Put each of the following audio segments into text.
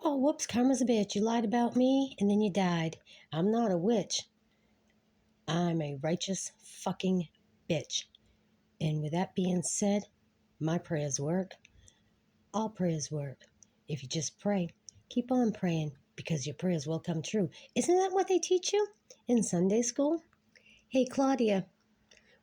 Oh, whoops, karma's a bitch. You lied about me and then you died. I'm not a witch. I'm a righteous fucking bitch. And with that being said, my prayers work. All prayers work. If you just pray, keep on praying because your prayers will come true. Isn't that what they teach you in Sunday school? Hey, Claudia,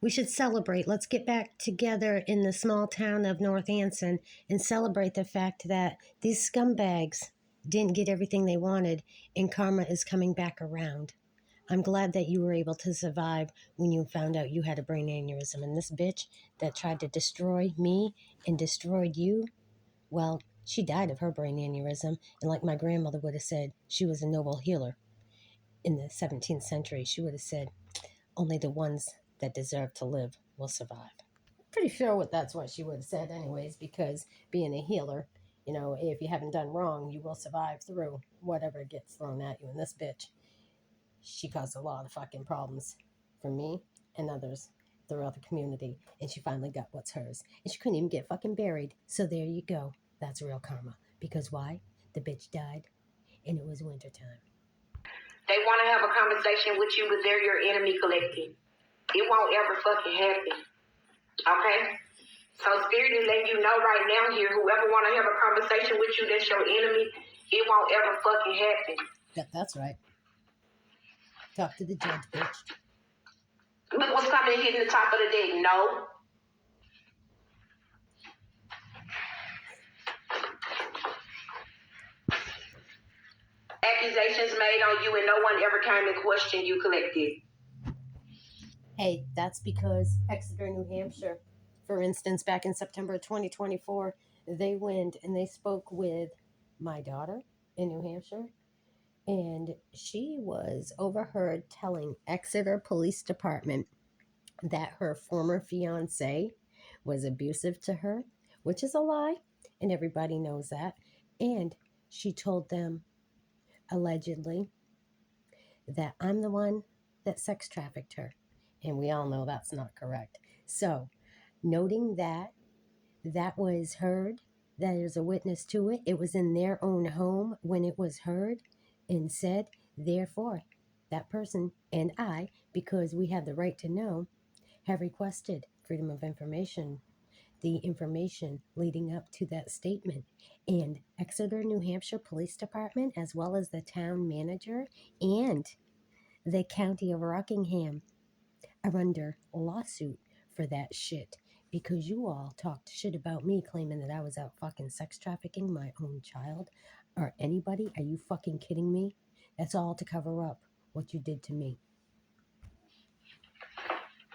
we should celebrate. Let's get back together in the small town of North Anson and celebrate the fact that these scumbags didn't get everything they wanted and karma is coming back around. I'm glad that you were able to survive when you found out you had a brain aneurysm. And this bitch that tried to destroy me and destroyed you, well, she died of her brain aneurysm. And like my grandmother would have said, she was a noble healer. In the 17th century, she would have said, only the ones that deserve to live will survive. Pretty sure that's what she would have said anyways, because being a healer, you know, if you haven't done wrong, you will survive through whatever gets thrown at you. And this bitch, she caused a lot of fucking problems for me and others throughout the community. And she finally got what's hers. And she couldn't even get fucking buried. So there you go. That's real karma. Because why? The bitch died and it was wintertime. They want to have a conversation with you, but they're your enemy collective. It won't ever fucking happen. Okay? So Spirit is letting you know right now here, whoever want to have a conversation with you that's your enemy, it won't ever fucking happen. Yep, that's right. Talk to the judge, bitch. Look what's coming and hitting the top of the deck. No. Accusations made on you and no one ever came and questioned you collective. Hey, that's because Exeter, New Hampshire, for instance, back in September 2024, they went and they spoke with my daughter in New Hampshire, and she was overheard telling Exeter Police Department that her former fiance was abusive to her, which is a lie, and everybody knows that. And she told them, allegedly, that I'm the one that sex trafficked her. And we all know that's not correct. So, noting that that was heard, that there's a witness to it, it was in their own home when it was heard and said, therefore, that person and I, because we have the right to know, have requested freedom of information, the information leading up to that statement. And Exeter, New Hampshire Police Department, as well as the town manager and the county of Rockingham, are under lawsuit for that shit because you all talked shit about me claiming that I was out fucking sex trafficking my own child or anybody. Are you fucking kidding me? That's all to cover up what you did to me.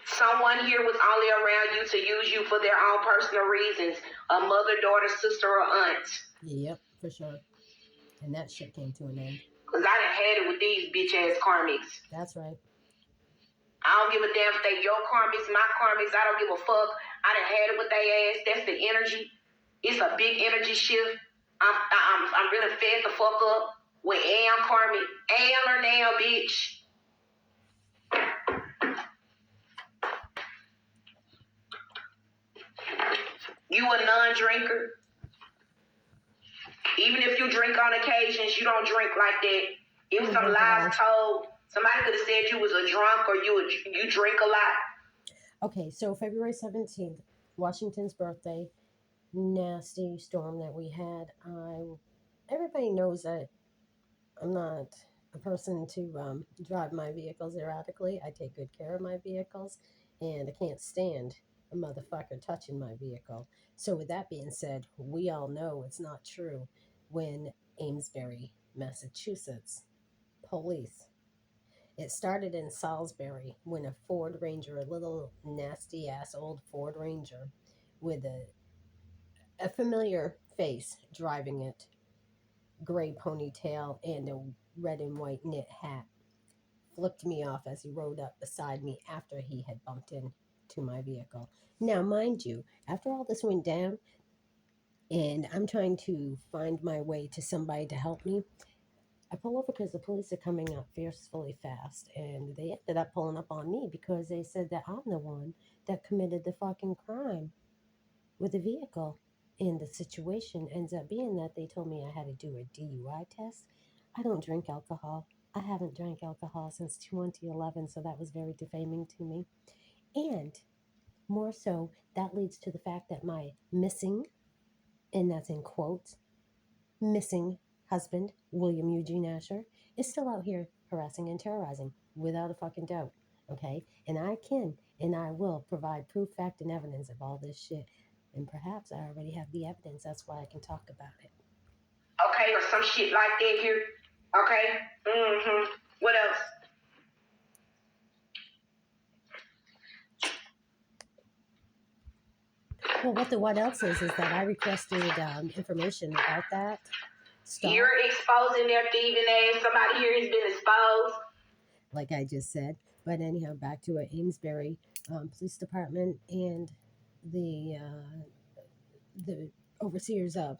Someone here was only around you to use you for their own personal reasons. A mother, daughter, sister, or aunt. Yep, for sure. And that shit came to an end. Because I done had it with these bitch-ass karmics. That's right. I don't give a damn if they your karmics, my karmics. I don't give a fuck. I done had it with they ass. That's the energy. It's a big energy shift. I'm really fed the fuck up with am karmic. Am or now, bitch. You a non-drinker. Even if you drink on occasions, you don't drink like that. It was some lies told. Somebody could have said you was a drunk or you drink a lot. Okay, so February 17th, Washington's birthday, nasty storm that we had. Everybody knows that I'm not a person to drive my vehicles erratically. I take good care of my vehicles, and I can't stand a motherfucker touching my vehicle. So with that being said, we all know it's not true when Amesbury, Massachusetts, police. It started in Salisbury when a Ford Ranger, a little nasty ass old Ford Ranger with a familiar face driving it, gray ponytail and a red and white knit hat, flipped me off as he rode up beside me after he had bumped into my vehicle. Now, mind you, after all this went down and I'm trying to find my way to somebody to help me, I pull over because the police are coming up fiercely fast, and they ended up pulling up on me because they said that I'm the one that committed the fucking crime with the vehicle. And the situation ends up being that they told me I had to do a DUI test. I don't drink alcohol. I haven't drank alcohol since 2011, so that was very defaming to me. And more so, that leads to the fact that my missing, and that's in quotes, missing husband, William Eugene Asher, is still out here harassing and terrorizing without a fucking doubt. Okay? And I can and I will provide proof, fact, and evidence of all this shit. And perhaps I already have the evidence. That's why I can talk about it. Okay, or some shit like that here. Okay? What else? Well, what else is that I requested information about that stuff. You're exposing their thieving ass. Somebody here has been exposed. Like I just said. But anyhow, back to it. Amesbury Police Department and the overseers of,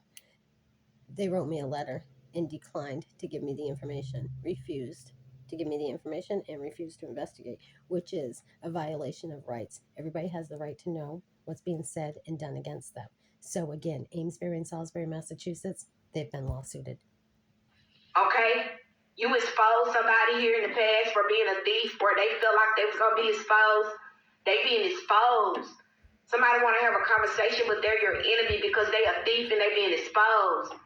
they wrote me a letter and declined to give me the information, refused to give me the information, and refused to investigate, which is a violation of rights. Everybody has the right to know what's being said and done against them. So again, Amesbury and Salisbury, Massachusetts, they've been lawsuited. Okay? You exposed somebody here in the past for being a thief, or they felt like they was going to be exposed. They being exposed. Somebody want to have a conversation, but they're your enemy because they a thief and they being exposed.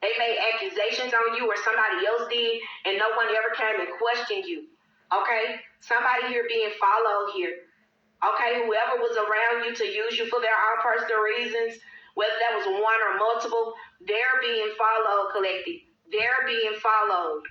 They made accusations on you or somebody else did, and no one ever came and questioned you. Okay? Somebody here being followed here. Okay? Whoever was around you to use you for their own personal reasons, whether that was one or multiple, they're being followed, collective. They're being followed.